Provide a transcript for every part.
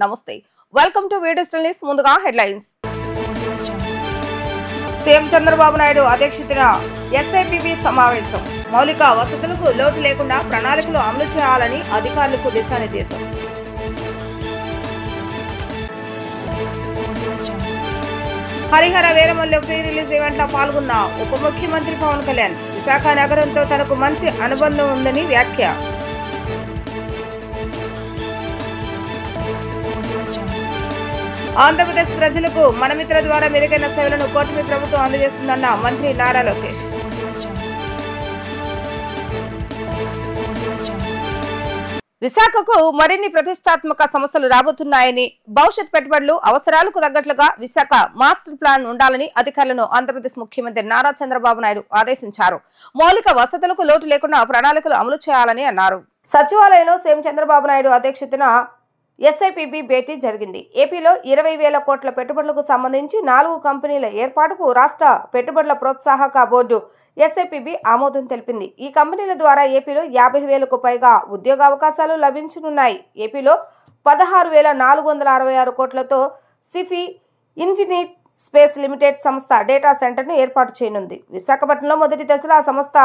నమస్తే welcome to వీడియోస్టల్ news ముందుగా headlines CM Chandrababu Naidu అధ్యక్షతన ఎస్ఐపిబి సమావేశం మౌలిక వసతులకు లోటు లేకుండా ప్రణాళికలు అమలు చేయాలని అధికారులకు దిశానిర్దేశం Harihara Veeramallu pre release event లో పాల్గొన్న ఉప ముఖ్యమంత్రి పవన్ కళ్యాణ్ విశాఖ నగరంతో తనకు మంచి అనుబంధం ఉందని వ్యాఖ్య ఆంధ్రప్రదేశ్ ప్రజలకు మనమిత్ర ద్వారా మెరుగైన సేవలను కూటమి ప్రభుత్వం అందజేస్తుందన్న మంత్రి నారా లోకేష్ విశాఖకు మరిన్ని ప్రతిష్టాత్మక సంస్థలు రాబోతున్నాయని భవిష్యత్ పెట్టుబడులు అవసరాలకు తగ్గట్లుగా విశాఖ మాస్టర్ ప్లాన్ ఉండాలని అధికారులను ఆంధ్రప్రదేశ్ ముఖ్యమంత్రి నారా చంద్రబాబు నాయుడు ఆదేశించారు. మౌలిక వసతులకు లోటు లేకుండా ప్రణాళికలు అమలు చేయాలని అన్నారు. సచివాలయంలో సీఎం చంద్రబాబు నాయుడు అధ్యక్షతన ఎస్ఐపిబి భేటీ జరిగింది. ఏపీలో 20,000 కోట్ల పెట్టుబడులకు సంబంధించి 4 కంపెనీల ఏర్పాటుకు రాష్ట్ర పెట్టుబడుల ప్రోత్సాహక బోర్డు ఎస్ఐపిబి ఆమోదం తెలిపింది. ఈ కంపెనీల ద్వారా ఏపీలో 50,000కు పైగా ఉద్యోగావకాశాలు లభించనున్నాయి. ఏపీలో 16,466 కోట్లతో సిఫీ ఇన్ఫినిట్ స్పేస్ లిమిటెడ్ సంస్థ డేటా సెంటర్ను ఏర్పాటు చేయనుంది. విశాఖపట్నంలో మొదటి దశలో ఆ సంస్థ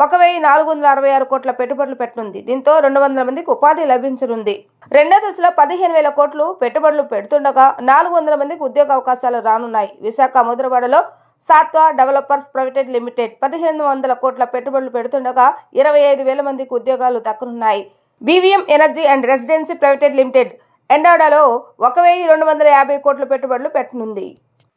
1,466 కోట్ల పెట్టుబడులు పెట్టనుంది. దీంతో 200 మందికి ఉపాధి లభించనుంది. రెండో దశలో 15,000 కోట్లు పెట్టుబడులు పెడుతుండగా 400 మందికి ఉద్యోగ అవకాశాలు రానున్నాయి. విశాఖ ముద్రవాడలో సాత్వా డెవలపర్స్ ప్రైవేట్ లిమిటెడ్ 1,500 కోట్ల పెట్టుబడులు పెడుతుండగా 25,000 మందికి ఉద్యోగాలు దక్కనున్నాయి. BVM energy and residency private limited ఎండాడాలో 1,250 కోట్ల పెట్టుబడులు పెట్టనుంది.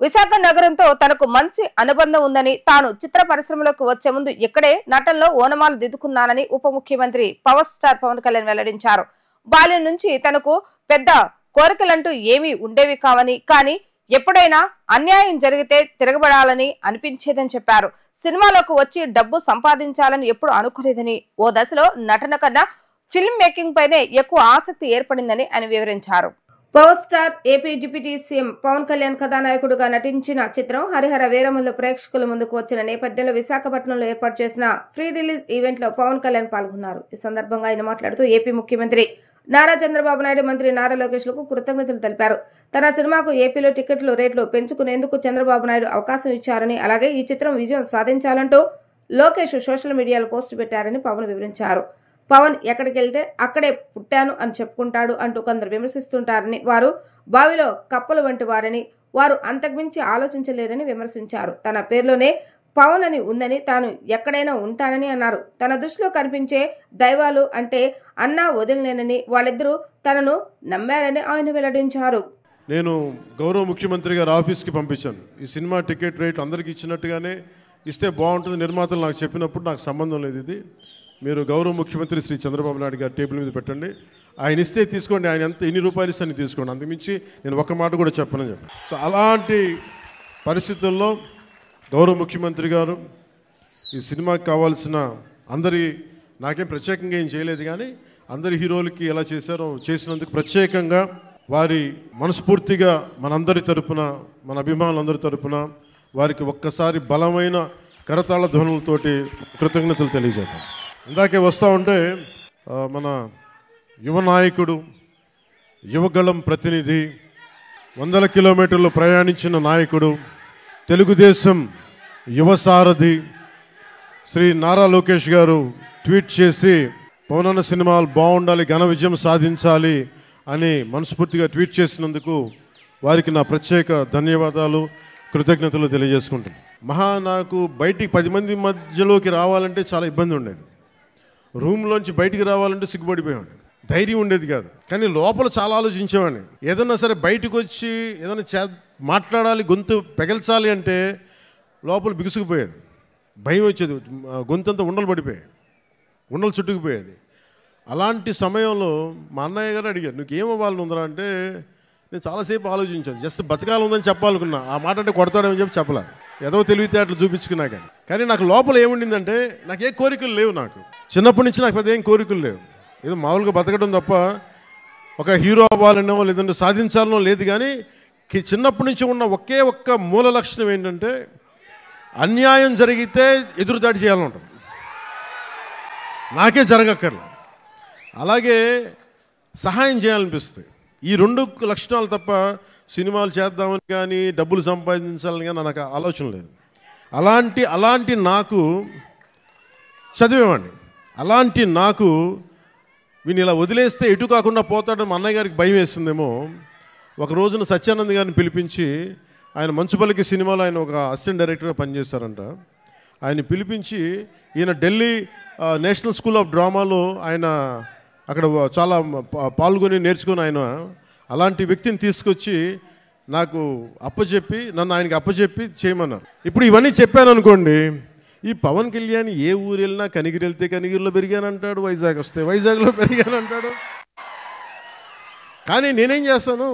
విశాఖ నగరంతో తనకు మంచి అనుబంధం ఉందని తాను చిత్ర పరిశ్రమలోకి వచ్చే ముందు ఇక్కడే నటనలో ఓనమాలు దిద్దుకున్నానని ఉప ముఖ్యమంత్రి పవర్ స్టార్ పవన్ కళ్యాణ్ వెల్లడించారు. బాల్యం నుంచి తనకు పెద్ద కోరికలంటూ ఏమీ ఉండేవి కావని, కానీ ఎప్పుడైనా అన్యాయం జరిగితే తిరగబడాలని అనిపించేదని చెప్పారు. సినిమాలోకి వచ్చి డబ్బు సంపాదించాలని ఎప్పుడు అనుకోలేదని, ఓ దశలో నటన కన్నా ఫిల్మ్ మేకింగ్ పైనే ఎక్కువ ఆసక్తి ఏర్పడిందని ఆయన వివరించారు. Power star AP deputy CM Pawan Kalyan కథానాయకుడుగా నటించిన చిత్రం హరిహర వీరమల్లు ప్రేక్షకుల ముందుకు వచ్చిన నేపథ్యంలో విశాఖపట్నంలో ఏర్పాటు చేసిన ప్రీ రిలీజ్ ఈవెంట్ లో పవన్ కళ్యాణ్ పాల్గొన్నారు. ఈ సందర్భంగా ఆయన మాట్లాడుతూ ఏపీ ముఖ్యమంత్రి నారా చంద్రబాబు నాయుడు, మంత్రి నారా లోకేష్ లకు కృతజ్ఞతలు తెలిపారు. తన సినిమాకు ఏపీలో టికెట్లు రేట్లు పెంచుకునేందుకు చంద్రబాబు నాయుడు అవకాశం ఇచ్చారని, అలాగే ఈ చిత్రం విజయం సాధించాలంటూ లోకేష్ సోషల్ మీడియాలో పోస్టు పెట్టారని పవన్ వివరించారు. పవన్ ఎక్కడికి వెళ్తే అక్కడే పుట్టాను అని చెప్పుకుంటాడు అంటూ కొందరు విమర్శిస్తుంటారని, వారు బావిలో కప్పలు వంటి వారని, వారు అంతకుమించి ఆలోచించలేరని విమర్శించారు. తన పేరులోనే పవన్ అని ఉందని, తాను ఎక్కడైనా ఉంటానని అన్నారు. తన దృష్టిలో కనిపించే దైవాలు అంటే అన్నా వదిలినేనని, వాళ్ళిద్దరూ తనను నమ్మారని ఆయన వెల్లడించారు. నేను గౌరవ ముఖ్యమంత్రి గారు ఆఫీస్కి పంపించాను. ఈ సినిమా టికెట్ రేట్లు అందరికీ ఇచ్చినట్టుగానే ఇస్తే బాగుంటుంది, నిర్మాతలు నాకు చెప్పినప్పుడు నాకు సంబంధం లేదు, ఇది మీరు గౌరవ ముఖ్యమంత్రి శ్రీ చంద్రబాబు నాయుడు గారి టేబుల్ మీద పెట్టండి, ఆయన ఇస్తే తీసుకోండి, ఆయన ఎన్ని రూపాయలు ఇస్తే తీసుకోండి, అంతకుమించి నేను ఒక్క మాట కూడా చెప్పనని చెప్పాను. సో అలాంటి పరిస్థితుల్లో గౌరవ ముఖ్యమంత్రి గారు ఈ సినిమాకి కావాల్సిన నాకేం ప్రత్యేకంగా ఏం చేయలేదు, కానీ అందరి హీరోలకి ఎలా చేశారో చేసినందుకు ప్రత్యేకంగా వారి మనస్ఫూర్తిగా మనందరి తరపున, మన అభిమానులందరి తరపున వారికి ఒక్కసారి బలమైన కరతాళ ధ్వనులతోటి కృతజ్ఞతలు తెలియజేద్దాం. ఇందాకే వస్తూ ఉంటే మన యువ నాయకుడు, యువగళం ప్రతినిధి, 100 కిలోమీటర్లు ప్రయాణించిన నాయకుడు, తెలుగుదేశం యువ సారథి శ్రీ నారా లోకేష్ గారు ట్వీట్ చేసి పవనన్న సినిమాలు బాగుండాలి, ఘన విజయం సాధించాలి అని మనస్ఫూర్తిగా ట్వీట్ చేసినందుకు వారికి నా ప్రత్యేక ధన్యవాదాలు, కృతజ్ఞతలు తెలియజేసుకుంటాను. నాకు బయటికి 10 మంది మధ్యలోకి రావాలంటే చాలా ఇబ్బంది ఉండేది. రూమ్లోంచి బయటికి రావాలంటే సిగ్గుపడిపోయేవాడిని, ధైర్యం ఉండేది కాదు. కానీ లోపల చాలా ఆలోచించేవాడిని. ఏదన్నా సరే బయటకు వచ్చి ఏదైనా మాట్లాడాలి, గొంతు పెగల్చాలి అంటే లోపల బిగుసుకుపోయేది, భయం వచ్చేది, గొంతంతా ఉండలు పడిపోయాయి, ఉండలు చుట్టుకుపోయేది. అలాంటి సమయంలో మా అన్నయ్య గారు అడిగారు, నువ్వు ఏమవ్వాలని ఉందరా అంటే, నేను చాలాసేపు ఆలోచించాను. జస్ట్ బతకాలి ఉందని చెప్పాలనుకున్నా, ఆ మాట అంటే కొడతాడని చెప్పి చెప్పలే, ఏదో తెలివితే అట్లా చూపించుకున్నా. కానీ నాకు లోపల ఏముండిందంటే, నాకు ఏ కోరికలు లేవు. నాకు చిన్నప్పటి నుంచి నాకు పెద్ద ఏం కోరికలు లేవు, ఏదో మామూలుగా బతకడం తప్ప ఒక హీరో అవ్వాలనో లేదంటే సాధించాలనో లేదు. కానీ చిన్నప్పటి నుంచి ఉన్న ఒక్క మూల లక్షణం ఏంటంటే, అన్యాయం జరిగితే ఎదురుదాడి చేయాలని ఉంటుంది. నాకే జరగక్కర్లేదు, అలాగే సహాయం చేయాలనిపిస్తుంది. ఈ 2 లక్షణాలు తప్ప సినిమాలు చేద్దామని కానీ డబ్బులు సంపాదించాలని కానీ నాకు ఆలోచన లేదు. అలాంటి నాకు చదివేవాడిని. అలాంటి నాకు వీని ఇలా వదిలేస్తే ఎటు కాకుండా పోతాడని మా అన్నయ్య గారికి భయం వేస్తుందేమో. ఒక రోజున సత్యానంద్ గారిని పిలిపించి, ఆయన మంచుపల్లికి సినిమాలో ఆయన ఒక అసిస్టెంట్ డైరెక్టర్గా పనిచేస్తారంట. ఆయన పిలిపించి ఈయన ఢిల్లీ నేషనల్ స్కూల్ ఆఫ్ డ్రామాలో ఆయన అక్కడ చాలా పాల్గొని నేర్చుకుని ఆయన అలాంటి వ్యక్తిని తీసుకొచ్చి నాకు నన్ను ఆయనకి అప్పచెప్పి చేయమన్నారు. ఇప్పుడు ఇవన్నీ చెప్పాను అనుకోండి, ఈ పవన్ కళ్యాణ్ ఏ ఊరు వెళ్ళినా కనిగిరి వెళ్తే కనిగిరిలో పెరిగానంటాడు, వైజాగ్ వస్తే వైజాగ్లో పెరిగానంటాడు. కానీ నేనేం చేస్తాను,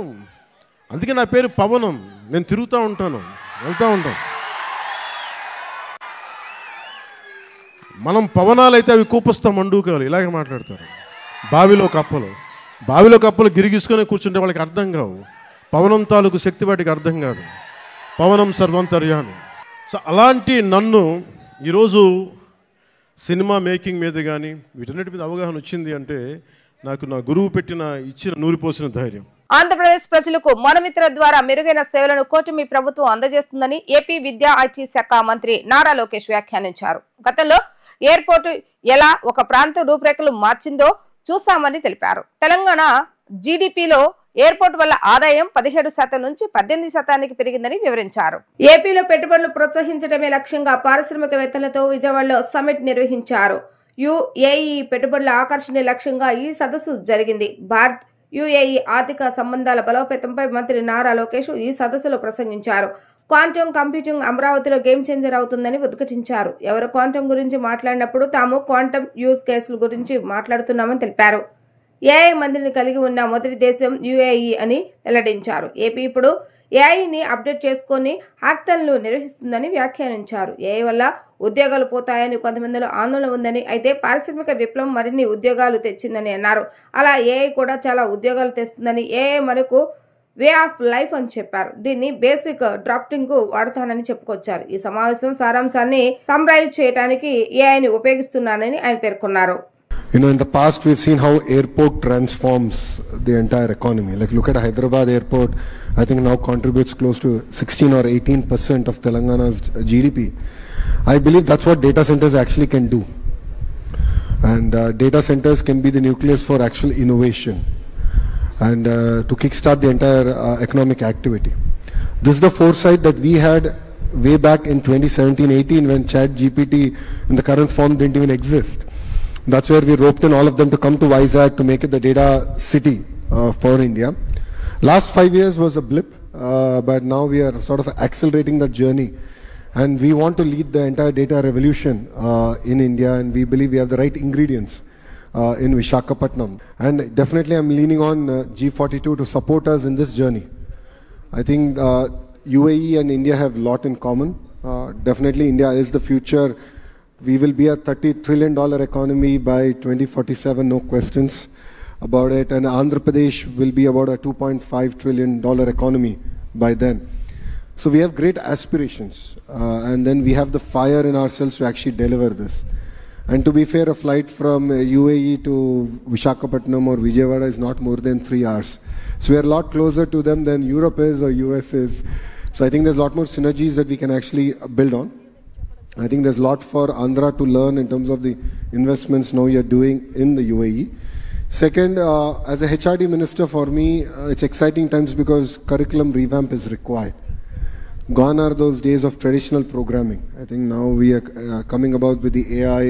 అందుకే నా పేరు పవనం. నేను తిరుగుతూ ఉంటాను, వెళ్తూ ఉంటాను. మనం పవనాలు అయితే అవి కూపస్తా మండూకాలు ఇలాగే మాట్లాడతారు. బావిలో కప్పలు గిరిగిసుకొని కూర్చుంటే వాళ్ళకి అర్థం కావు. పవనం తాలూకు శక్తి వాటికి అర్థం కాదు. పవనం సర్వంతర్యామి. సో అలాంటి నన్ను ఈరోజు సినిమా మేకింగ్ మీద కానీ వీటన్నిటి మీద అవగాహన వచ్చింది అంటే నాకు నా గురువు ఇచ్చిన నూరిపోసిన ధైర్యం. ఆంధ్రప్రదేశ్ ప్రజలకు మనమిత్ర ద్వారా మెరుగైన సేవలను కూటమి ప్రభుత్వం అందజేస్తుందని ఏపీ విద్యా ఐటీ శాఖ మంత్రి నారా లోకేష్ వ్యాఖ్యానించారు. గతంలో ఎయిర్పోర్టు ఎలా ఒక ప్రాంత రూపురేఖలు మార్చిందో చూశామని తెలిపారు. తెలంగాణ జీడీపీలో ఎయిర్పోర్ట్ వల్ల ఆదాయం 17% నుంచి 18% పెరిగిందని వివరించారు. ఏపీలో పెట్టుబడులు ప్రోత్సహించడమే లక్ష్యంగా పారిశ్రామికవేత్తలతో విజయవాడలో సమ్మిట్ నిర్వహించారు. యుఏఈ పెట్టుబడుల ఆకర్షణ లక్ష్యంగా ఈ సదస్సు జరిగింది. భారత్ యుఏఈ ఆర్థిక సంబంధాల బలోపేతంపై మంత్రి నారా లోకేష్ ఈ సదస్సులో ప్రసంగించారు. క్వాంటమ్ కంప్యూటింగ్ అమరావతిలో గేమ్ చేంజర్ అవుతుందని ఉద్ఘాటించారు. ఎవరు క్వాంటమ్ గురించి మాట్లాడినప్పుడు తాము క్వాంటమ్ యూజ్ కేసుల గురించి మాట్లాడుతున్నామని తెలిపారు. ఏఐ మంత్రిని కలిగి ఉన్న మొదటి దేశం యుఏఈ అని వెల్లడించారు. ఏపీ ఇప్పుడు ఏఐని అప్డేట్ చేసుకుని హ్యాకథాన్లు నిర్వహిస్తుందని వ్యాఖ్యానించారు. ఏఐ వల్ల ఉద్యోగాలు పోతాయని కొంతమందిలో ఆందోళన ఉందని, అయితే పారిశ్రామిక విప్లవం మరిన్ని ఉద్యోగాలు తెచ్చిందని అన్నారు. అలా ఏఐ కూడా చాలా ఉద్యోగాలు తెస్తుందని, ఏఐ మనకు వే ఆఫ్ లైఫ్ అని చెప్పారు. దీన్ని బేసిక్ డ్రాఫ్టింగ్ కు వాడతానని చెప్పుకొచ్చారు. ఈ సమావేశం సారాంశాన్ని సమ్రైజ్ చేయడానికి ఏఐని ఉపయోగిస్తున్నానని ఆయన పేర్కొన్నారు. You know, in the past we've seen how airport transforms the entire economy. Like look at Hyderabad airport, I think now contributes close to 16 or 18% of Telangana's GDP. I believe that's what data centers actually can do. And data centers can be the nucleus for actual innovation and to kickstart the entire economic activity. This is the foresight that we had way back in 2017-18 when ChatGPT in the current form didn't even exist. That's where we roped in all of them to come to Vizag to make it the data city for India. Last 5 years was a blip, but now we are sort of accelerating that journey. And we want to lead the entire data revolution in India, and we believe we have the right ingredients in Visakhapatnam. And definitely I'm leaning on G42 to support us in this journey. I think UAE and India have a lot in common. Definitely India is the future. We will be a $30 trillion economy by 2047, no questions about it. And Andhra Pradesh will be about a $2.5 trillion economy by then. So we have great aspirations. And then we have the fire in ourselves to actually deliver this. And to be fair, a flight from UAE to Visakhapatnam or Vijayawada is not more than 3 hours. So we are a lot closer to them than Europe is or US is. So I think there's a lot more synergies that we can actually build on. I think there's a lot for Andhra to learn in terms of the investments now you're doing in the UAE. Second, as a HRD minister for me, it's exciting times because curriculum revamp is required. Gone are those days of traditional programming. I think now we are coming about with the AI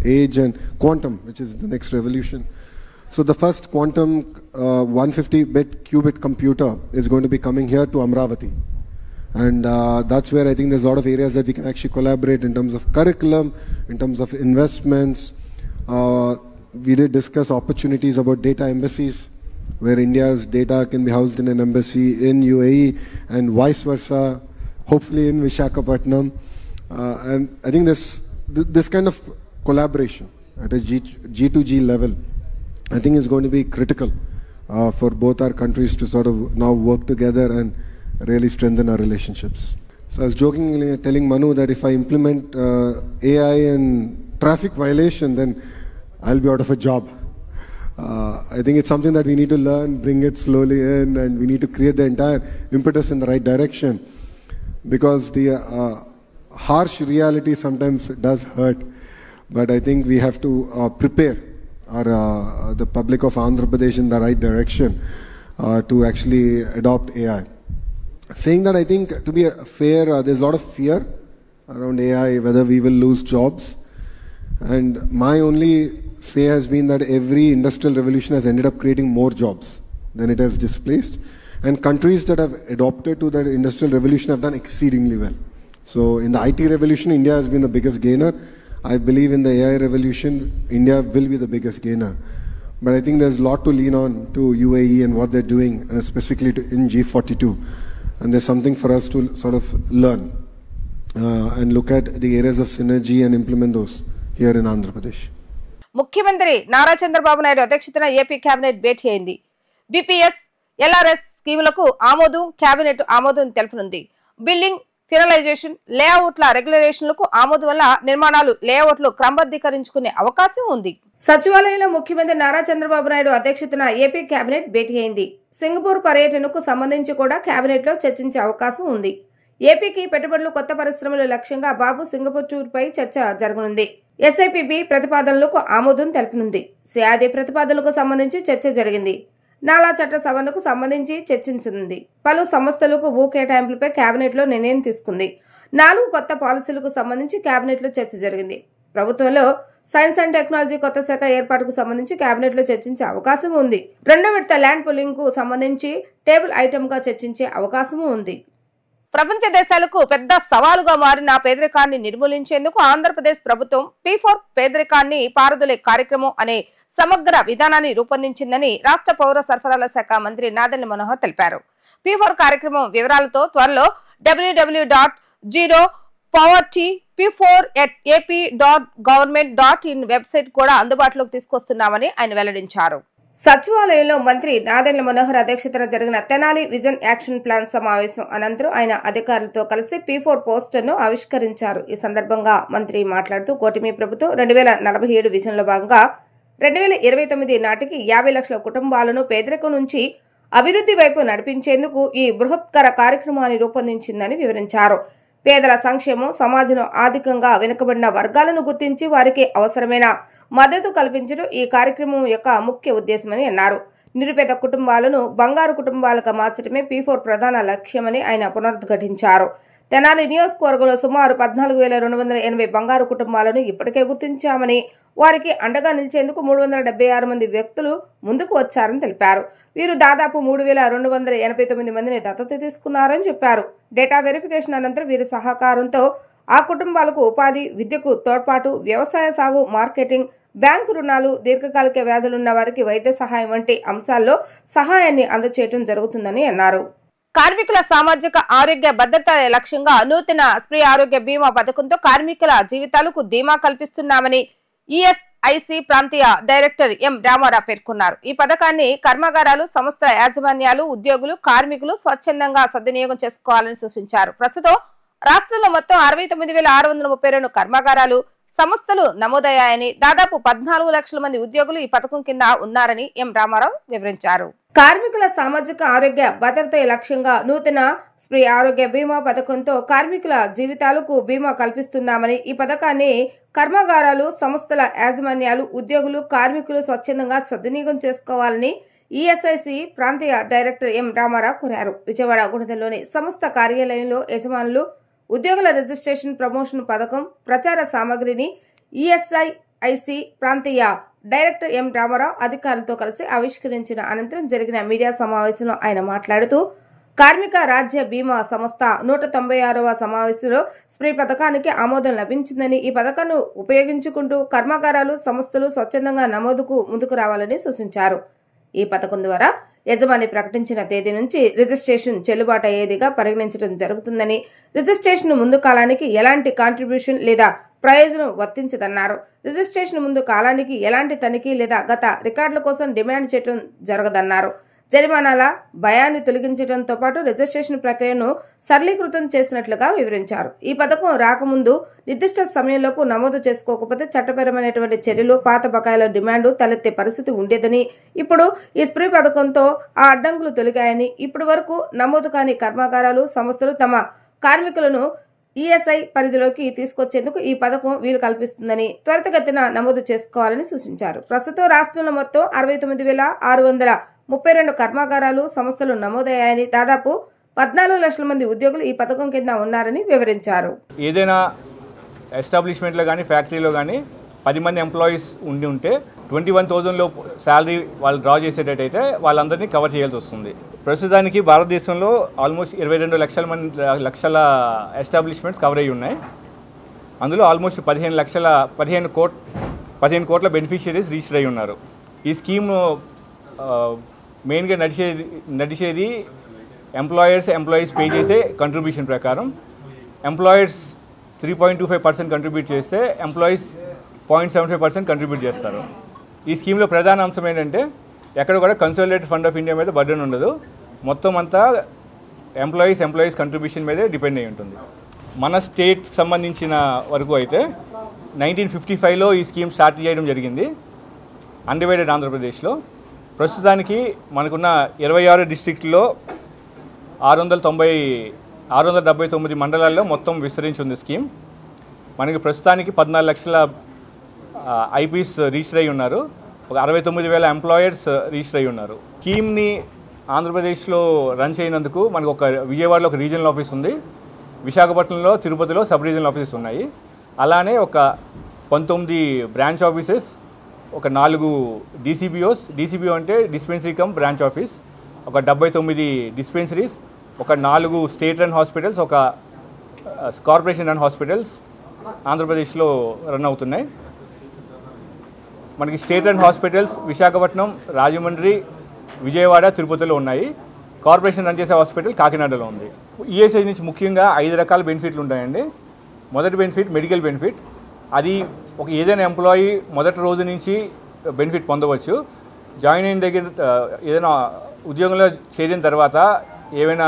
age and quantum, which is the next revolution. So the first quantum 150-bit qubit computer is going to be coming here to Amravati. And that's where I think there's a lot of areas that we can actually collaborate in terms of curriculum, in terms of investments. We did discuss opportunities about data embassies, where India's data can be housed in an embassy in UAE and vice versa, hopefully in Visakhapatnam. And I think this kind of collaboration at a G2G level, I think is going to be critical for both our countries to sort of now work together and really strengthen our relationships. So I was jokingly telling Manu that if I implement AI and traffic violation, then I'll be out of a job. I think it's something that we need to learn, bring it slowly in, and we need to create the entire impetus in the right direction, because the harsh reality sometimes does hurt. But I think we have to prepare the public of Andhra Pradesh in the right direction to actually adopt AI. Saying that, I think, to be fair, there's a lot of fear around AI, whether we will lose jobs. And my only say has been that every industrial revolution has ended up creating more jobs than it has displaced. And countries that have adopted to that industrial revolution have done exceedingly well. So in the IT revolution, India has been the biggest gainer. I believe in the AI revolution, India will be the biggest gainer. But I think there's a lot to lean on to UAE and what they're doing, and specifically in G42. And there's something for us to sort of learn and look at the areas of synergy and implement those here in Andhra Pradesh. ముఖ్యమంత్రి నారా చంద్రబాబు నాయుడు అధ్యక్షతన AP cabinet భేటీ అయింది. BPS, LRS స్కీములకు cabinet ఆమోదం తెలుపనుంది. Building, ఫినలైజేషన్, లేఅవుట్ల రెగ్యులరేషన్లకు ఆమోదం వల్ల నిర్మాణాలు, లేఅవుట్లు క్రమబద్ధీకరించుకునే అవకాశం ఉంది. సచివాలయంలో ముఖ్యమంత్రి నారా చంద్రబాబు నాయుడు అధ్యక్షతన ఏపీ కేబినెట్ భేటీ అయింది. సింగపూర్ పర్యటనకు సంబంధించి కూడా కేబినెట్ లో చర్చించే అవకాశం ఉంది. ఏపీకి పెట్టుబడులు, కొత్త పరిశ్రమలు లక్ష్యంగా బాబు సింగపూర్ టూర్ పై చర్చ జరగనుంది. ఎస్ఐపిబి ప్రతిపాదనలకు ఆమోదం తెలపనుంది. సిఆర్డీ ప్రతిపాదనలకు సంబంధించి చర్చ జరిగింది. నాలా చట్ట సవరణకు సంబంధించి చర్చించనుంది. పలు సంస్థలకు భూ కేటాయింపులపై కేబినెట్ లో నిర్ణయం తీసుకుంది. 4 కొత్త పాలసీలకు సంబంధించి కేబినెట్ లో చర్చ జరిగింది. ప్రభుత్వంలో సైన్స్ అండ్ టెక్నాలజీ కొత్త శాఖ ఏర్పాటుకు సంబంధించి కేబినెట్ లో చర్చించే అవకాశం ఉంది. 2వ విడత ల్యాండ్ పూలింగ్ కు సంబంధించి టేబుల్ ఐటమ్ గా చర్చించే అవకాశం ఉంది. ప్రపంచ దేశాలకు పెద్ద సవాలుగా మారిన పేదరికాన్ని నిర్మూలించేందుకు ఆంధ్రప్రదేశ్ ప్రభుత్వం P4 పేదరికాన్ని పారదోలే కార్యక్రమం అనే సమగ్ర విధానాన్ని రూపొందించిందని రాష్ట్ర పౌర సరఫరాల శాఖ మంత్రి నాదెండ్ల మనోహర్ తెలిపారు. P4 కార్యక్రమం వివరాలతో త్వరలో www.povertyp4@ap.government.in వెబ్సైట్ కూడా అందుబాటులోకి తీసుకొస్తున్నామని ఆయన వెల్లడించారు. సచివాలయంలో మంత్రి నాదెండ్ల మనోహర్ అధ్యక్షతన జరిగిన తెనాలి విజన్ యాక్షన్ ప్లాన్ సమావేశం అనంతరం ఆయన అధికారులతో కలిసి P4 పోస్టర్ను ఆవిష్కరించారు. ఈ సందర్భంగా మంత్రి మాట్లాడుతూ కూటమి ప్రభుత్వం 2047 విజన్లో భాగంగా 2029 నాటికి 50 లక్షల కుటుంబాలను పేదరికం నుంచి అభివృద్ధి వైపు నడిపించేందుకు ఈ బృహత్కర కార్యక్రమాన్ని రూపొందించిందని వివరించారు. పేదల సంక్షేమం, సమాజంలో ఆర్థికంగా వెనుకబడిన వర్గాలను గుర్తించి వారికి అవసరమైన మద్దతు కల్పించడం ఈ కార్యక్రమం యొక్క ముఖ్య ఉద్దేశమని అన్నారు. నిరుపేద కుటుంబాలను బంగారు కుటుంబాలుగా మార్చడమే P4 ప్రధాన లక్ష్యమని ఆయన పునరుద్ఘాటించారు. తెనాలి నియోజకవర్గంలో సుమారు 14,280 బంగారు కుటుంబాలను ఇప్పటికే గుర్తించామని, వారికి అండగా నిలిచేందుకు 376 మంది వ్యక్తులు ముందుకు వచ్చారని తెలిపారు. వీరు దాదాపు 3,289 మందిని దత్తత తీసుకున్నారని చెప్పారు. డేటా వెరిఫికేషన్ అనంతరం వీరి సహకారంతో ఆ కుటుంబాలకు ఉపాధి, విద్యకు తోడ్పాటు, వ్యవసాయ సాగు, మార్కెటింగ్, బ్యాంకు రుణాలు, దీర్ఘకాలిక వ్యాధులున్న వారికి వైద్య సహాయం వంటి అంశాల్లో సహాయాన్ని అందజేయడం జరుగుతుందని అన్నారు. కార్మికుల సామాజిక ఆరోగ్య భద్రత లక్ష్యంగా నూతన స్త్రీ ఆరోగ్య బీమా పథకంతో కార్మికుల జీవితాలకు ధీమా కల్పిస్తున్నామని ఈఎస్ఐసి ప్రాంతీయ డైరెక్టర్ ఎం రామారావు పేర్కొన్నారు. ఈ పథకాన్ని కర్మాగారాలు, సంస్థ యాజమాన్యాలు, ఉద్యోగులు, కార్మికులు స్వచ్ఛందంగా సద్వినియోగం చేసుకోవాలని సూచించారు. ప్రస్తుతం రాష్ట్రంలో మొత్తం 69,632 కర్మాగారాలు, సంస్థలు నమోదయ్యాయని, దాదాపు 14 లక్షల మంది ఉద్యోగులు ఈ పథకం కింద ఉన్నారని ఎం రామారావు వివరించారు. కార్మికుల సామాజిక ఆరోగ్య భద్రత లక్ష్యంగా నూతన స్త్రీ ఆరోగ్య బీమా పథకంతో కార్మికుల జీవితాలకు బీమా కల్పిస్తున్నామని, ఈ పథకాన్ని కర్మాగారాలు, సంస్థల యాజమాన్యాలు, ఉద్యోగులు, కార్మికులు స్వచ్ఛందంగా సద్వినియోగం చేసుకోవాలని ఈఎస్ఐసి ప్రాంతీయ డైరెక్టర్ ఎం రామారావు కోరారు. విజయవాడ గుణదల్లోని సంస్థ కార్యాలయంలో యజమానులు, ఉద్యోగుల రిజిస్ట్రేషన్ ప్రమోషన్ పథకం ప్రచార సామగ్రిని ఈఎస్ఐసి ప్రాంతీయ డైరెక్టర్ ఎం రామారావు అధికారులతో కలిసి ఆవిష్కరించిన అనంతరం జరిగిన మీడియా సమావేశంలో ఆయన మాట్లాడుతూ, కార్మిక రాజ్య బీమా సంస్థ 196వ సమావేశంలో స్త్రీ పథకానికి ఆమోదం లభించిందని, ఈ పథకాన్ని ఉపయోగించుకుంటూ కర్మాగారాలు, సంస్థలు స్వచ్ఛందంగా నమోదుకు ముందుకు రావాలని సూచించారు. ఈ పథకం ద్వారా యజమాని ప్రకటించిన తేదీ నుంచి రిజిస్ట్రేషన్ చెల్లుబాటు అయ్యేదిగా పరిగణించడం జరుగుతుందని, రిజిస్ట్రేషన్ ముందు కాలానికి ఎలాంటి కాంట్రిబ్యూషన్ లేదా ప్రయోజనం వర్తించదన్నారు. రిజిస్ట్రేషన్ ముందు కాలానికి ఎలాంటి తనిఖీ లేదా గత రికార్డుల కోసం డిమాండ్ చేయడం జరగదన్నారు. జరిమానాల భయాన్ని తొలగించడంతో పాటు రిజిస్ట్రేషన్ ప్రక్రియను సరళీకృతం చేసినట్లుగా వివరించారు. ఈ పథకం రాకముందు నిర్దిష్ట సమయంలోపు నమోదు చేసుకోకపోతే చట్టపరమైనటువంటి చర్యలు, పాత బకాయిల డిమాండ్ తలెత్తే పరిస్థితి ఉండేదని, ఇప్పుడు ఈ స్ప్రే పథకంతో ఆ అడ్డంకులు తొలగాయని, ఇప్పటి వరకు నమోదు కాని కర్మాగారాలు, సంస్థలు తమ కార్మికులను ఈఎస్ఐ పరిధిలోకి తీసుకొచ్చేందుకు ఈ పథకం వీలు కల్పిస్తుందని, త్వరితగతిన నమోదు చేసుకోవాలని సూచించారు. ప్రస్తుతం రాష్ట్రంలో మొత్తం 69,632 కర్మాగారాలు, సంస్థలు నమోదయ్యాయని, దాదాపు 14 లక్షల మంది ఉద్యోగులు ఈ పథకం కింద ఉన్నారని వివరించారు. ఏదైనా ఎస్టాబ్లిష్మెంట్లో కానీ ఫ్యాక్టరీలో కానీ 10 మంది ఎంప్లాయీస్ ఉంటే 21,000 లోపు శాలరీ వాళ్ళు డ్రా చేసేటట్టయితే వాళ్ళందరినీ కవర్ చేయాల్సి వస్తుంది. ప్రస్తుతానికి భారతదేశంలో ఆల్మోస్ట్ 22 లక్షల ఎస్టాబ్లిష్మెంట్స్ కవర్ అయ్యి ఉన్నాయి. అందులో ఆల్మోస్ట్ 15 కోట్ల బెనిఫిషియరీస్ రిజిస్టర్ అయ్యి ఉన్నారు. ఈ స్కీమ్ మెయిన్గా నడిచేది ఎంప్లాయీస్ పే చేసే కంట్రిబ్యూషన్ ప్రకారం. ఎంప్లాయర్స్ 3.25% కంట్రిబ్యూట్ చేస్తే ఎంప్లాయీస్ 0.75% కంట్రిబ్యూట్ చేస్తారు. ఈ స్కీమ్లో ప్రధాన అంశం ఏంటంటే ఎక్కడ కూడా కన్సాలిడేటెడ్ ఫండ్ ఆఫ్ ఇండియా మీద బర్డెన్ ఉండదు. మొత్తం అంతా ఎంప్లాయీస్ కంట్రిబ్యూషన్ మీదే డిపెండ్ అయి ఉంటుంది. మన స్టేట్ సంబంధించిన వరకు అయితే 1955లో ఈ స్కీమ్ స్టార్ట్ చేయడం జరిగింది అన్డివైడెడ్ ఆంధ్రప్రదేశ్లో. ప్రస్తుతానికి మనకున్న 26 డిస్ట్రిక్ట్లో 679 మండలాల్లో మొత్తం విస్తరించి ఉంది స్కీమ్. మనకి ప్రస్తుతానికి 14 లక్షల ఐపీస్ రిజిస్టర్ అయ్యి ఉన్నారు. ఒక 69,000 ఎంప్లాయర్స్ రిజిస్టర్ అయ్యి ఉన్నారు. స్కీమ్ని ఆంధ్రప్రదేశ్లో రన్ చేయనందుకు మనకు ఒక విజయవాడలో ఒక రీజనల్ ఆఫీస్ ఉంది, విశాఖపట్నంలో, తిరుపతిలో సబ్ రీజనల్ ఆఫీసెస్ ఉన్నాయి. అలానే ఒక 19 బ్రాంచ్ ఆఫీసెస్, ఒక 4 డిసిబిఓ అంటే డిస్పెన్సరీ కమ్ బ్రాంచ్ ఆఫీస్, ఒక 79 డిస్పెన్సరీస్, ఒక 4 స్టేట్ రన్ హాస్పిటల్స్, ఒక కార్పొరేషన్ రన్ హాస్పిటల్స్ ఆంధ్రప్రదేశ్లో రన్ అవుతున్నాయి. మనకి state run hospitals Visakhapatnam, Rajahmundry, Vijayawada, తిరుపతిలో ఉన్నాయి. కార్పొరేషన్ రన్ చేసే హాస్పిటల్ కాకినాడలో ఉంది. ఈఎస్ఐ నుంచి ముఖ్యంగా 5 రకాల బెనిఫిట్లు ఉంటాయండి. మొదటి బెనిఫిట్ మెడికల్ బెనిఫిట్. అది ఒక ఏదైనా ఎంప్లాయీ మొదటి రోజు నుంచి బెనిఫిట్ పొందవచ్చు. జాయిన్ అయిన దగ్గర ఏదైనా ఉద్యోగంలో చేరిన తర్వాత ఏమైనా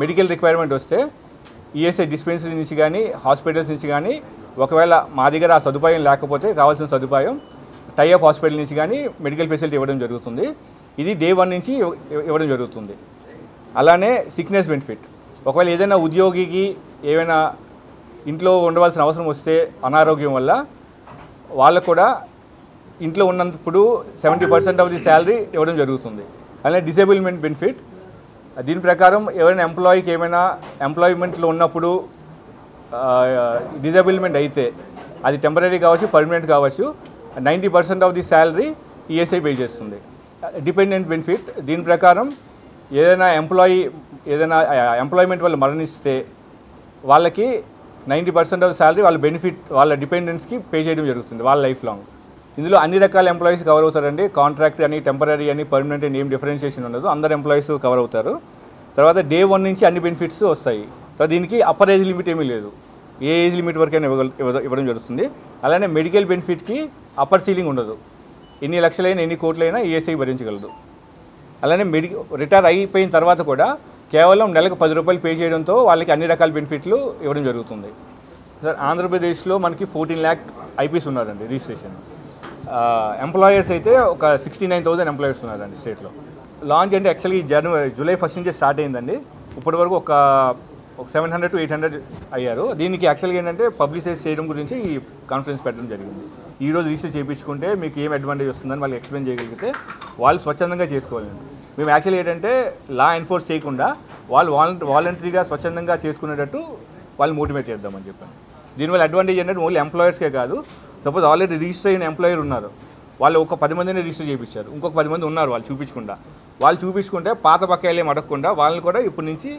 మెడికల్ రిక్వైర్మెంట్ వస్తే ఈఎస్ఐ డిస్పెన్సరీ నుంచి కానీ హాస్పిటల్స్ నుంచి కానీ, ఒకవేళ మా దగ్గర ఆ సదుపాయం లేకపోతే కావాల్సిన సదుపాయం టైఅప్ హాస్పిటల్ నుంచి కానీ మెడికల్ ఫెసిలిటీ ఇవ్వడం జరుగుతుంది. ఇది డే 1 నుంచి ఇవ్వడం జరుగుతుంది. అలానే సిక్నెస్ బెనిఫిట్. ఒకవేళ ఏదైనా ఉద్యోగికి ఏమైనా ఇంట్లో ఉండవలసిన అవసరం వస్తే అనారోగ్యం వల్ల వాళ్ళకు కూడా ఇంట్లో ఉన్నప్పుడు 70% ఆఫ్ ది శాలరీ ఇవ్వడం జరుగుతుంది. అలానే డిసేబుల్మెంట్ బెనిఫిట్. దీని ప్రకారం ఎవరైనా ఎంప్లాయీకి ఏమైనా ఎంప్లాయ్మెంట్లో ఉన్నప్పుడు డిజేబుల్మెంట్ అయితే అది టెంపరీ కావచ్చు, పర్మనెంట్ కావచ్చు, 90% of the salary ESI pay చేస్తుంది. Dependent benefit. దీని ప్రకారం ఏదైనా ఎంప్లాయ్మెంట్ వల్ల మరణిస్తే వాళ్ళకి 90% ఆఫ్ శాలరీ వాళ్ళ డిపెండెంట్స్కి పే చేయడం జరుగుతుంది వాళ్ళ లైఫ్ లాంగ్. ఇందులో అన్ని రకాల ఎంప్లాయీస్ కవర్ అవుతారండి. కాంట్రాక్ట్ అని, టెంపరీ అని, పర్మనెంట్ అని ఏం డిఫరెన్షియేషన్ ఉండదు. అందరు ఎంప్లాయీస్ కవర్ అవుతారు. తర్వాత డే 1 నుంచి అన్ని బెనిఫిట్స్ వస్తాయి. తర్వాత దీనికి అప్పర్ ఏజ్ లిమిట్ ఏమీ లేదు. ఏ ఏజ్ లిమిట్ వరకైనా ఇవ్వడం జరుగుతుంది. అలానే మెడికల్ బెనిఫిట్కి అప్పర్ సీలింగ్ ఉండదు. ఎన్ని లక్షలైనా ఎన్ని కోట్లైనా ఈఎస్ఐ భరించగలదు. అలానే రిటైర్ అయిపోయిన తర్వాత కూడా కేవలం నెలకు 10 రూపాయలు పే చేయడంతో వాళ్ళకి అన్ని రకాల బెనిఫిట్లు ఇవ్వడం జరుగుతుంది. సార్, ఆంధ్రప్రదేశ్లో మనకి 14 lakh ఐపీస్ ఉన్నారండి రిజిస్ట్రేషన్. ఎంప్లాయర్స్ అయితే ఒక 69,000 ఎంప్లాయర్స్ ఉన్నారండి స్టేట్లో. లాంచ్ అంటే యాక్చువల్లీ జూలై 1 నుంచి స్టార్ట్ అయిందండి. ఇప్పటి వరకు ఒక 700 to 800 అయ్యారు. దీనికి యాక్చువల్గా ఏంటంటే పబ్లిసైజ్ చేయడం గురించి ఈ కాన్ఫరెన్స్ పెట్టడం జరిగింది. ఈరోజు రిజిస్టర్ చేయించుకుంటే మీకు ఏం అడ్వాంటేజ్ వస్తుందని వాళ్ళకి ఎక్స్ప్లెయిన్ చేయగలిగితే వాళ్ళు స్వచ్ఛందంగా చేసుకోవాలండి. మేము యాక్చువల్లీ ఏంటంటే లా ఎన్ఫోర్స్ చేయకుండా వాళ్ళు వాలంటరీగా స్వచ్ఛందంగా చేసుకునేటట్టు వాళ్ళు మోటివేట్ చేద్దామని చెప్పాను. దీనివల్ల అడ్వాంటేజ్ ఏంటంటే ఓన్లీ ఎంప్లాయర్స్కే కాదు, సపోజ్ ఆల్రెడీ రిజిస్టర్ అయిన ఎంప్లాయర్ ఉన్నారు, వాళ్ళు ఒక 10 మందిని రిజిస్టర్ చేయించారు, ఇంకొక 10 మంది ఉన్నారు వాళ్ళు చూపించుకుంటే పాత బకాయిలు ఏం అడగకుండా వాళ్ళని కూడా ఇప్పటి నుంచి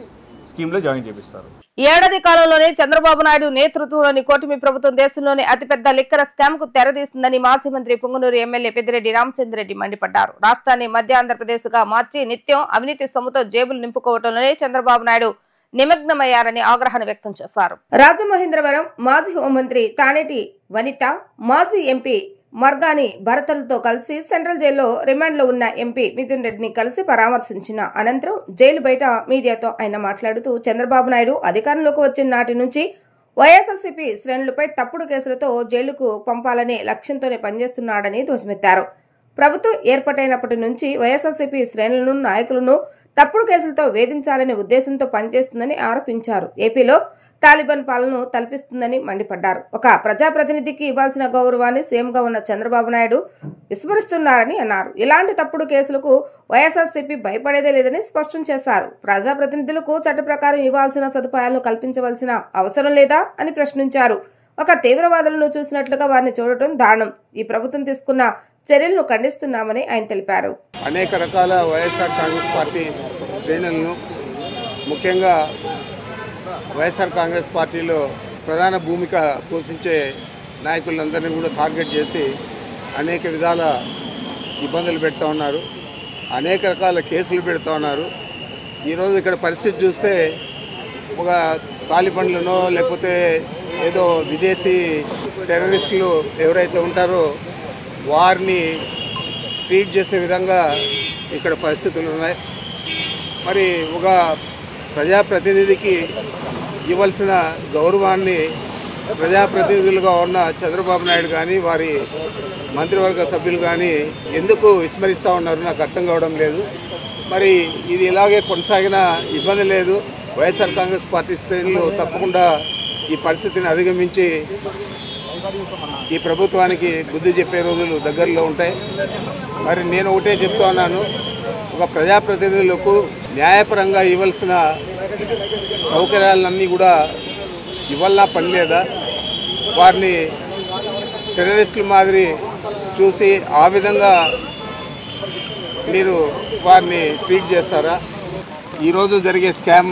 స్కీమ్లో జాయిన్ చేపిస్తారు. ఏడాది కాలంలోనే చంద్రబాబు నాయుడు నేతృత్వంలోని కూటమి ప్రభుత్వం దేశంలోని అతిపెద్ద లిక్కర్ స్కామ్ కు తెరదీస్తుందని మాజీ మంత్రి పుంగనూరు ఎమ్మెల్యే పెద్దిరెడ్డి రామచంద్రరెడ్డి మండిపడ్డారు. రాష్ట్రాన్ని మధ్య ఆంధ్రప్రదేశ్ గా మార్చి నిత్యం అవినీతి సొమ్ముతో జేబులు నింపుకోవడంలోనే చంద్రబాబు నాయుడు నిమగ్నమయ్యారని ఆగ్రహాన్ని వ్యక్తం చేశారు. రాజమహేంద్రవరం మాజీ హోంమంత్రి తానేటి వనిత, మాజీ ఎంపీ మర్గాని భరతలతో కలిసి సెంట్రల్ జైల్లో రిమాండ్లో ఉన్న ఎంపీ మిథున్ రెడ్డిని కలిసి పరామర్శించిన అనంతరం జైలు బయట మీడియాతో ఆయన మాట్లాడుతూ చంద్రబాబు నాయుడు అధికారంలోకి వచ్చిన నాటి నుంచి వైఎస్ఆర్సీపీ శ్రేణులపై తప్పుడు కేసులతో జైలుకు పంపాలనే లక్ష్యంతోనే పనిచేస్తున్నాడని ధ్వజమెత్తారు. ప్రభుత్వం ఏర్పాటైనప్పటి నుంచి వైఎస్ఆర్సీపీ శ్రేణులను నాయకులను తప్పుడు కేసులతో వేధించాలనే ఉద్దేశంతో పనిచేస్తుందని ఆరోపించారు. ఏపీలో తాలిబాన్ పాలనను తలపిస్తుందని మండిపడ్డారు. ఒక ప్రజాప్రతినిధికి ఇవ్వాల్సిన గౌరవాన్ని సీఎంగా ఉన్న చంద్రబాబు నాయుడు విస్మరిస్తున్నారని అన్నారు. ఇలాంటి తప్పుడు కేసులకు వైఎస్ఆర్సీపీ భయపడేదే లేదని స్పష్టం చేశారు. ప్రజాప్రతినిధులకు చట్ట ప్రకారం ఇవ్వాల్సిన సదుపాయాలను కల్పించవలసిన అవసరం లేదా అని ప్రశ్నించారు. ఒక తీవ్రవాదులను చూసినట్లుగా వారిని చూడటం దారుణం. ఈ ప్రభుత్వం తీసుకున్న చర్యలను ఖండిస్తున్నామని ఆయన తెలిపారు. అనేక రకాల వైఎస్ఆర్ కాంగ్రెస్ పార్టీ శ్రేణులను, ముఖ్యంగా వైఎస్ఆర్ కాంగ్రెస్ పార్టీలో ప్రధాన భూమిక పోషించే నాయకులందరినీ కూడా టార్గెట్ చేసి అనేక విధాల ఇబ్బందులు పెడతా ఉన్నారు. అనేక రకాల కేసులు పెడతా ఉన్నారు. ఈరోజు ఇక్కడ పరిస్థితి చూస్తే ఒక తాలిబాన్లనో లేకపోతే ఏదో విదేశీ టెర్రరిస్టులు ఎవరైతే ఉంటారో వారిని ట్రీట్ చేసే విధంగా ఇక్కడ పరిస్థితులు ఉన్నాయి. మరి ఒక ప్రజాప్రతినిధికి ఇవ్వాల్సిన గౌరవాన్ని ప్రజాప్రతినిధులుగా ఉన్న చంద్రబాబు నాయుడు కానీ వారి మంత్రివర్గ సభ్యులు కానీ ఎందుకు విస్మరిస్తూ ఉన్నారు నాకు అర్థం కావడం లేదు. మరి ఇది ఇలాగే కొనసాగిన ఇబ్బంది లేదు. వైఎస్ఆర్ కాంగ్రెస్ పార్టీ శ్రేణులు తప్పకుండా ఈ పరిస్థితిని అధిగమించి ఈ ప్రభుత్వానికి బుద్ధి చెప్పే రోజులు దగ్గరలో ఉంటాయి. మరి నేను ఒకటే చెప్తా ఉన్నాను, ఒక ప్రజాప్రతినిధులకు న్యాయపరంగా ఇవ్వాల్సిన సౌకర్యాలన్నీ కూడా ఇవ్వాలా పని లేదా? వారిని టెర్రరిస్టుల మాదిరి చూసి ఆ విధంగా మీరు వారిని ట్రీట్ చేస్తారా? ఈరోజు జరిగే స్కామ్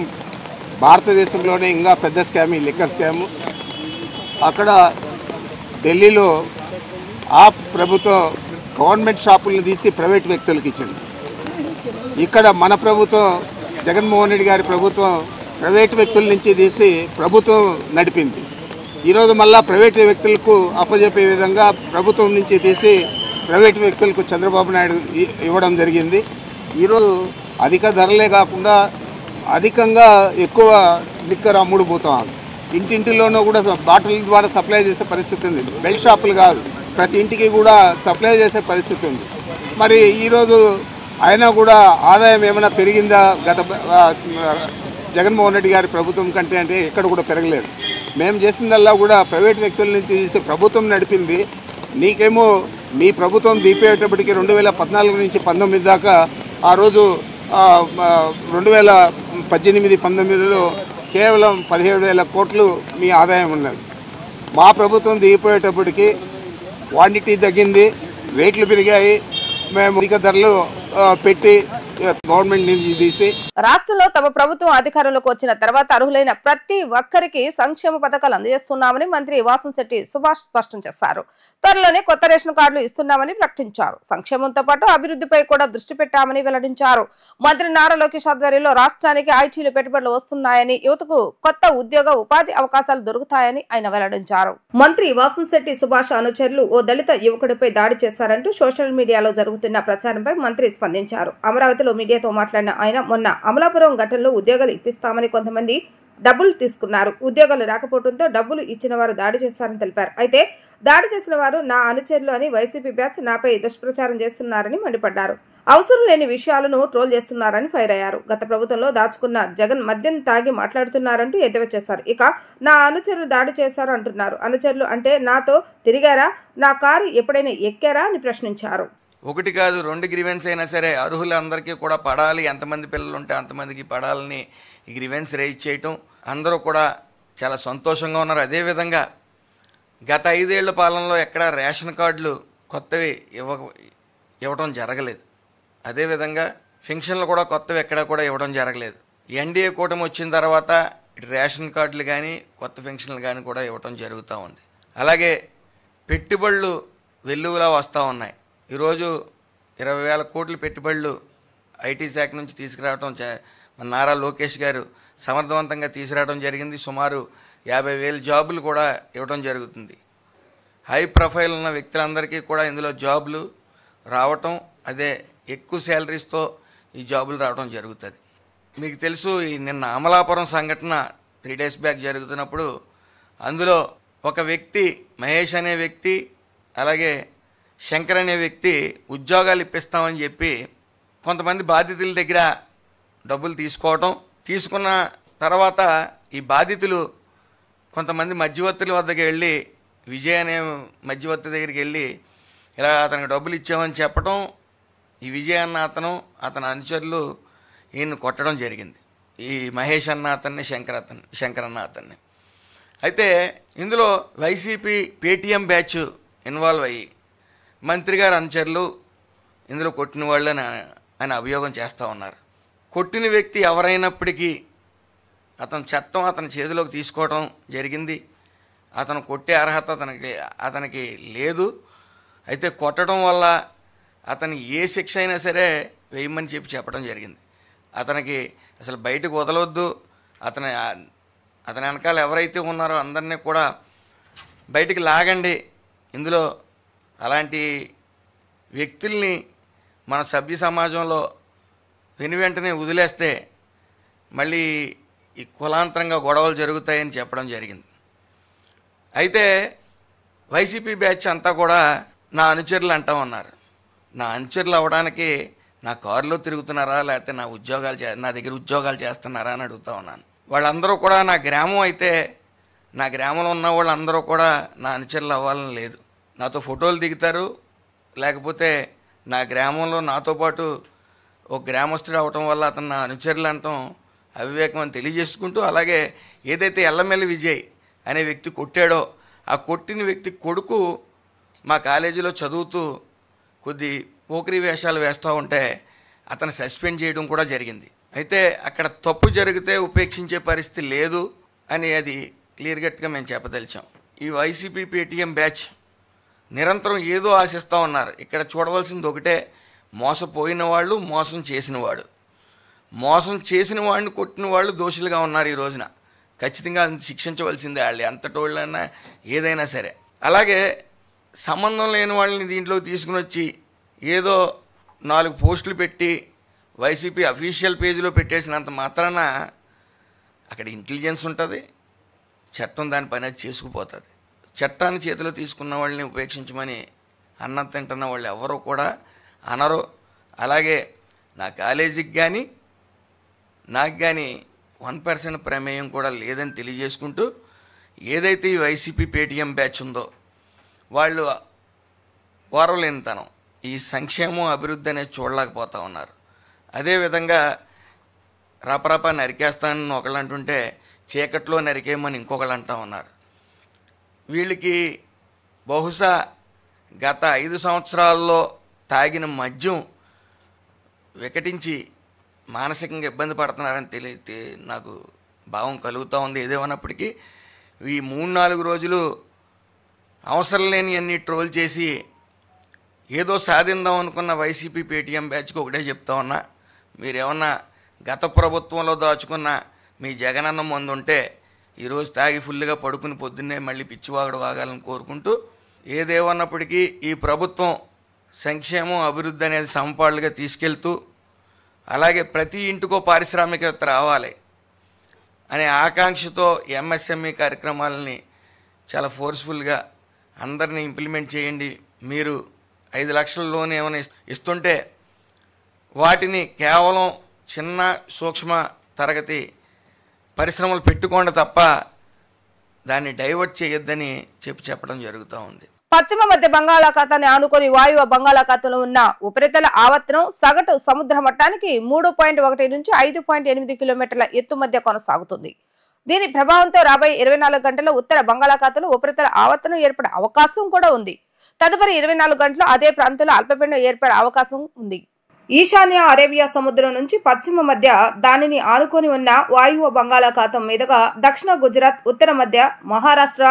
భారతదేశంలోనే ఇంకా పెద్ద స్కామ్ ఈ లిక్కర్ స్కాము. అక్కడ ఢిల్లీలో ఆ ప్రభుత్వం గవర్నమెంట్ షాపులను తీసి ప్రైవేట్ వ్యక్తులకు ఇచ్చింది. ఇక్కడ మన ప్రభుత్వం జగన్మోహన్ రెడ్డి గారి ప్రభుత్వం ప్రైవేట్ వ్యక్తుల నుంచి తీసి ప్రభుత్వం నడిపింది. ఈరోజు మళ్ళా ప్రైవేట్ వ్యక్తులకు అప్పజెప్పే విధంగా ప్రభుత్వం నుంచి తీసి ప్రైవేట్ వ్యక్తులకు చంద్రబాబు నాయుడు ఇవ్వడం జరిగింది. ఈరోజు అధిక ధరలే కాకుండా అధికంగా ఎక్కువ లిక్కర్ అమ్ముడు పోతాం. ఇంటింటిలోనూ కూడా బాటిల్ ద్వారా సప్లై చేసే పరిస్థితి ఉంది. బెల్ట్ షాపులు కాదు, ప్రతి ఇంటికి కూడా సప్లై చేసే పరిస్థితి ఉంది. మరి ఈరోజు అయినా కూడా ఆదాయం ఏమైనా పెరిగిందా గత జగన్మోహన్ రెడ్డి గారి ప్రభుత్వం కంటే అంటే ఎక్కడ కూడా పెరగలేదు. మేము చేసిందల్లా కూడా ప్రైవేట్ వ్యక్తుల నుంచి తీసి ప్రభుత్వం నడిపింది. నీకేమో మీ ప్రభుత్వం దీపేటప్పటికి 2014 నుంచి 19 దాకా ఆ రోజు 2018-19లో కేవలం 17,000 కోట్లు మీ ఆదాయం ఉన్నది. మా ప్రభుత్వం దిగిపోయేటప్పటికి క్వాంటిటీ తగ్గింది, రేట్లు పెరిగాయి. మేము అధిక ధరలు పెట్టి గవర్నమెంట్ నుంచి తీసి రాష్ట్రంలో తమ ప్రభుత్వం అధికారంలోకి వచ్చిన తర్వాత అర్హులైన ప్రతి ఒక్కరికి సంక్షేమ పథకాలు అందజేస్తున్నామని మంత్రి వాసంశెట్టి సుభాష్ స్పష్టం చేశారు. త్వరలోనే కొత్త రేషన్ కార్డులు ఇస్తున్నామని ప్రకటించారు. సంక్షేమంతో పాటు అభివృద్ధిపై కూడా దృష్టి పెట్టామని వెల్లడించారు. మంత్రి నారా లోకేష్ ఆధ్వర్యంలో రాష్ట్రానికి ఐటీలు పెట్టుబడులు వస్తున్నాయని, యువతకు కొత్త ఉద్యోగ ఉపాధి అవకాశాలు దొరుకుతాయని ఆయన వెల్లడించారు. మంత్రి వాసంశెట్టి సుభాష్ అనుచరులు ఓ దళిత యువకుడిపై దాడి చేశారంటూ సోషల్ మీడియాలో జరుగుతున్న ప్రచారంపై మంత్రి స్పందించారు. అమరావతిలో మీడియాతో మాట్లాడిన ఆయన, మొన్న అమలాపురం ఘటనలో ఉద్యోగాలు ఇప్పిస్తామని కొంతమంది డబ్బులు తీసుకున్నారు. ఉద్యోగాలు రాకపోవడంతో డబ్బులు ఇచ్చిన వారు దాడి చేశారని తెలిపారు. అయితే దాడి చేసిన వారు నా అనుచరులు అని వైసీపీ బ్యాచ్ నాపై దుష్ప్రచారం చేస్తున్నారని మండిపడ్డారు. అవసరం లేని విషయాలను ట్రోల్ చేస్తున్నారని ఫైర్ అయ్యారు. గత ప్రభుత్వంలో దాచుకున్న జగన్ మద్యం తాగి మాట్లాడుతున్నారంటూ ఎద్దేవా చేశారు. ఇక నా అనుచరులు దాడి చేశారు అంటున్నారు. అనుచరులు అంటే నాతో తిరిగారా, నా కారు ఎప్పుడైనా ఎక్కారా అని ప్రశ్నించారు. ఒకటి కాదు, 2 గ్రీవెన్స్ అయినా సరే అర్హులందరికీ కూడా పడాలి, ఎంతమంది పిల్లలు ఉంటే అంతమందికి పడాలని ఈ గ్రీవెన్స్ రైజ్ చేయటం అందరూ కూడా చాలా సంతోషంగా ఉన్నారు. అదేవిధంగా గత 5 ఏళ్ల పాలనలో ఎక్కడ రేషన్ కార్డులు కొత్తవి ఇవ్వడం జరగలేదు. అదేవిధంగా పెన్షన్లు కూడా కొత్తవి ఎక్కడ కూడా ఇవ్వడం జరగలేదు. ఎన్డీఏ కూటమి వచ్చిన తర్వాత రేషన్ కార్డులు కానీ కొత్త పెన్షన్లు కానీ కూడా ఇవ్వడం జరుగుతూ ఉంది. అలాగే పెట్టుబడులు వెల్లువలా వస్తూ ఉన్నాయి. ఈరోజు 20,000 కోట్ల పెట్టుబడులు ఐటీ శాఖ నుంచి తీసుకురావడం మన నారా లోకేష్ గారు సమర్థవంతంగా తీసుకురావడం జరిగింది. సుమారు 50,000 జాబులు కూడా ఇవ్వడం జరుగుతుంది. హై ప్రొఫైల్ ఉన్న వ్యక్తులందరికీ కూడా ఇందులో జాబులు రావటం, అదే ఎక్కువ శాలరీస్తో ఈ జాబులు రావడం జరుగుతుంది. మీకు తెలుసు, ఈ నిన్న అమలాపురం సంఘటన 3 days బ్యాక్ జరుగుతున్నప్పుడు అందులో ఒక వ్యక్తి, మహేష్ అనే వ్యక్తి, అలాగే శంకర్ అనే వ్యక్తి ఉద్యోగాలు ఇప్పిస్తామని చెప్పి కొంతమంది బాధితుల దగ్గర డబ్బులు తీసుకున్న తర్వాత ఈ బాధితులు కొంతమంది మధ్యవర్తుల వద్దకు వెళ్ళి, విజయ్ అనే మధ్యవర్తి దగ్గరికి వెళ్ళి ఇలా అతనికి డబ్బులు ఇచ్చామని చెప్పడం, ఈ విజయ్ అన్న అతని అనుచరులు ఈయన్ని కొట్టడం జరిగింది. ఈ మహేష్ అన్న అతన్ని, శంకర్ అన్న అతన్ని. అయితే ఇందులో వైసీపీ పేటీఎం బ్యాచ్ ఇన్వాల్వ్ అయ్యి మంత్రి గారు అనుచరులు ఇందులో కొట్టిన వాళ్ళు అని అభియోగం చేస్తూ ఉన్నారు. కొట్టిన వ్యక్తి ఎవరైనప్పటికీ చట్టం అతని చేతిలోకి తీసుకోవడం జరిగింది. అతను కొట్టే అర్హత అతనికి లేదు. అయితే కొట్టడం వల్ల అతను ఏ శిక్ష అయినా సరే వేయమని చెప్పడం జరిగింది. అతనికి అసలు బయటకు వదలవద్దు, అతని వెనకాల ఎవరైతే ఉన్నారో అందరినీ కూడా బయటికి లాగండి. ఇందులో అలాంటి వ్యక్తుల్ని మన సభ్య సమాజంలో వెనువెంటనే వదిలేస్తే మళ్ళీ ఈ కులాంతరంగా గొడవలు జరుగుతాయని చెప్పడం జరిగింది. అయితే వైసీపీ బ్యాచ్ అంతా కూడా నా అనుచరులు అంటూ ఉన్నారు. నా అనుచరులు అవ్వడానికి నా కారులో తిరుగుతున్నారా, లేకపోతే నా దగ్గర ఉద్యోగాలు చేస్తున్నారా అని అడుగుతూ ఉన్నాను. వాళ్ళందరూ కూడా నా గ్రామం అయితే, నా గ్రామంలో ఉన్న వాళ్ళందరూ కూడా నా అనుచరులు అవ్వాలని లేదు. నాతో ఫోటోలు దిగుతారు, లేకపోతే నా గ్రామంలో నాతో పాటు ఒక గ్రామస్తుడు అవటం వల్ల అతను నా అనుచరులు అంటాం అవివేకం అని తెలియజేసుకుంటూ, అలాగే ఏదైతే ఎల్లమెల్లి విజయ్ అనే వ్యక్తి కొట్టాడో ఆ కొట్టిన వ్యక్తి కొడుకు మా కాలేజీలో చదువుతూ కొద్ది పోకిరీ వేషాలు వేస్తూ ఉంటే అతను సస్పెండ్ చేయడం కూడా జరిగింది. అయితే అక్కడ తప్పు జరిగితే ఉపేక్షించే పరిస్థితి లేదు అని అది క్లియర్ కట్గా మేము చెప్పదలిచాం. ఈ వైసీపీ పేటీఎం బ్యాచ్ నిరంతరం ఏదో ఆశిస్తూ ఉన్నారు. ఇక్కడ చూడవలసింది ఒకటే, మోసపోయిన వాళ్ళు, మోసం చేసిన వాడు. మోసం చేసిన వాడిని కొట్టిన వాళ్ళు దోషులుగా ఉన్నారు. ఈ రోజున ఖచ్చితంగా శిక్షించవలసిందే వాళ్ళు, ఎంతటోళ్ళైనా ఏదైనా సరే. అలాగే సంబంధం లేని వాళ్ళని దీంట్లో తీసుకుని వచ్చి ఏదో 4 పోస్టులు పెట్టి వైసీపీ అఫీషియల్ పేజీలో పెట్టేసినంత మాత్రాన అక్కడ ఇంటెలిజెన్స్ ఉంటుంది, చట్టం దాని పని అది చేసుకుపోతుంది. చట్టాన్ని చేతిలో తీసుకున్న వాళ్ళని ఉపేక్షించమని అన్నం తింటున్న వాళ్ళు ఎవరో కూడా అనరు. అలాగే నా కాలేజీకి కానీ నాకు కానీ 1% ప్రమేయం కూడా లేదని తెలియజేసుకుంటూ, ఏదైతే ఈ వైసీపీ పేటీఎం బ్యాచ్ ఉందో వాళ్ళు ఓరలేనితనం, ఈ సంక్షేమం అభివృద్ధి అనేది చూడలేకపోతూ ఉన్నారు. అదేవిధంగా రపరప నరికేస్తానని ఒకళ్ళు అంటుంటే చీకట్లో నరికేయమని ఇంకొకళ్ళు అంటూ ఉన్నారు. వీళ్ళకి బహుశా గత 5 సంవత్సరాల్లో తాగిన మద్యం వికటించి మానసికంగా ఇబ్బంది పడుతున్నారని నాకు భావం కలుగుతూ ఉంది. ఏదేమన్నప్పటికీ ఈ 3-4 రోజులు అవసరం లేని అన్ని ట్రోల్ చేసి ఏదో సాధిందాం అనుకున్న వైసీపీ పేటీఎం బ్యాచ్కి ఒకటే చెప్తా ఉన్నా, మీరేమన్నా గత ప్రభుత్వంలో దాచుకున్న మీ జగనన్న మందు ఉంటే ఈరోజు తాగి ఫుల్గా పడుకుని పొద్దున్నే మళ్ళీ పిచ్చివాగడు వాగాలని కోరుకుంటూ, ఏదేమన్నప్పటికీ ఈ ప్రభుత్వం సంక్షేమం అభివృద్ధి అనేది సమపాళ్ళుగా తీసుకెళ్తూ, అలాగే ప్రతి ఇంటికో పారిశ్రామికవేత్త రావాలి అనే ఆకాంక్షతో ఎంఎస్ఎంఈ కార్యక్రమాలని చాలా ఫోర్స్ఫుల్గా అందరినీ ఇంప్లిమెంట్ చేయండి. మీరు 5 లక్షల లోన్ ఏమైనా ఇస్తుంటే వాటిని కేవలం చిన్న సూక్ష్మ తరగతి పరిశ్రమలు పెట్టుకోండి తప్ప దాన్ని డైవర్ట్ చేయొద్దని చెప్పడం జరుగుతూ ఉంది. పశ్చిమ మధ్య బంగాళాఖాతాన్ని ఆనుకొని వాయువ్య బంగాళాఖాతంలో ఉన్న ఉపరితల ఆవర్తనం సగటు సముద్ర మట్టానికి 3.1 నుంచి 5.8 కిలోమీటర్ల ఎత్తు మధ్య కొనసాగుతుంది. దీని ప్రభావంతో రాబోయే 24 గంటల్లో ఉత్తర బంగాళాఖాతంలో ఉపరితల ఆవర్తనం ఏర్పడే అవకాశం కూడా ఉంది. తదుపరి 24 గంటల్లో అదే ప్రాంతంలో అల్పపీడనం ఏర్పడే అవకాశం ఉంది. ఈశాన్య అరేబియా సముద్రం నుంచి పశ్చిమ మధ్య దానిని ఆనుకొని ఉన్న వాయువ్య బంగాళాఖాతం మీదుగా దక్షిణ గుజరాత్, ఉత్తర మధ్య మహారాష్ట్ర,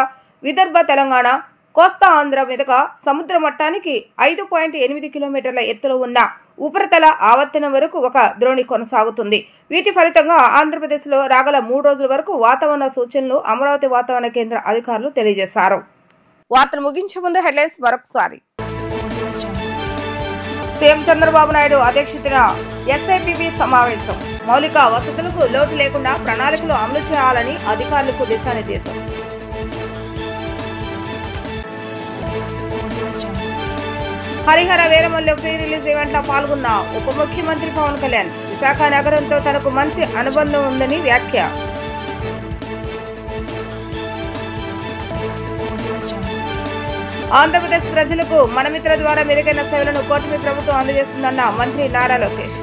విదర్భ, తెలంగాణ, కోస్తా ఆంధ్ర మీదుగా సముద్ర మట్టానికి 5.8 కిలోమీటర్ల ఎత్తులో ఉన్న ఉపరితల ఆవర్తనం వరకు ఒక ద్రోణి కొనసాగుతుంది. వీటి ఫలితంగా ఆంధ్రప్రదేశ్లో రాగల 3 రోజుల వరకు వాతావరణ సూచనలు అమరావతి వాతావరణ కేంద్ర అధికారులు తెలియజేశారు. వార్తలు ముగించే ముందు హెడ్లైన్స్ మరొకసారి. సీఎం చంద్రబాబు నాయుడు అధ్యక్షతన ఎస్ఐపిబి సమావేశం. మౌలిక వసతులకు లోటు లేకుండా ప్రణాళికలు అమలు చేయాలని అధికారులకు దిశానిర్దేశం. Harihara Veeramallu pre release event లో పాల్గొన్న ఉప ముఖ్యమంత్రి పవన్ కళ్యాణ్. విశాఖ నగరంతో తనకు మంచి అనుబంధం ఉందని వ్యాఖ్య. ఆంధ్రప్రదేశ్ ప్రజలకు మనమిత్ర ద్వారా మెరుగైన సేవలను కూటమి ప్రభుత్వం అందజేస్తుందన్న మంత్రి నారా లోకేష్.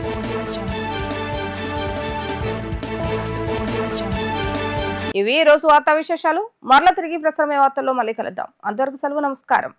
ఇవి ఈ రోజు వార్తా విశేషాలు. మరలా తిరిగి ప్రసారమే వార్తల్లో మళ్ళీ కలుద్దాం. అంతవరకు సెలవు. నమస్కారం.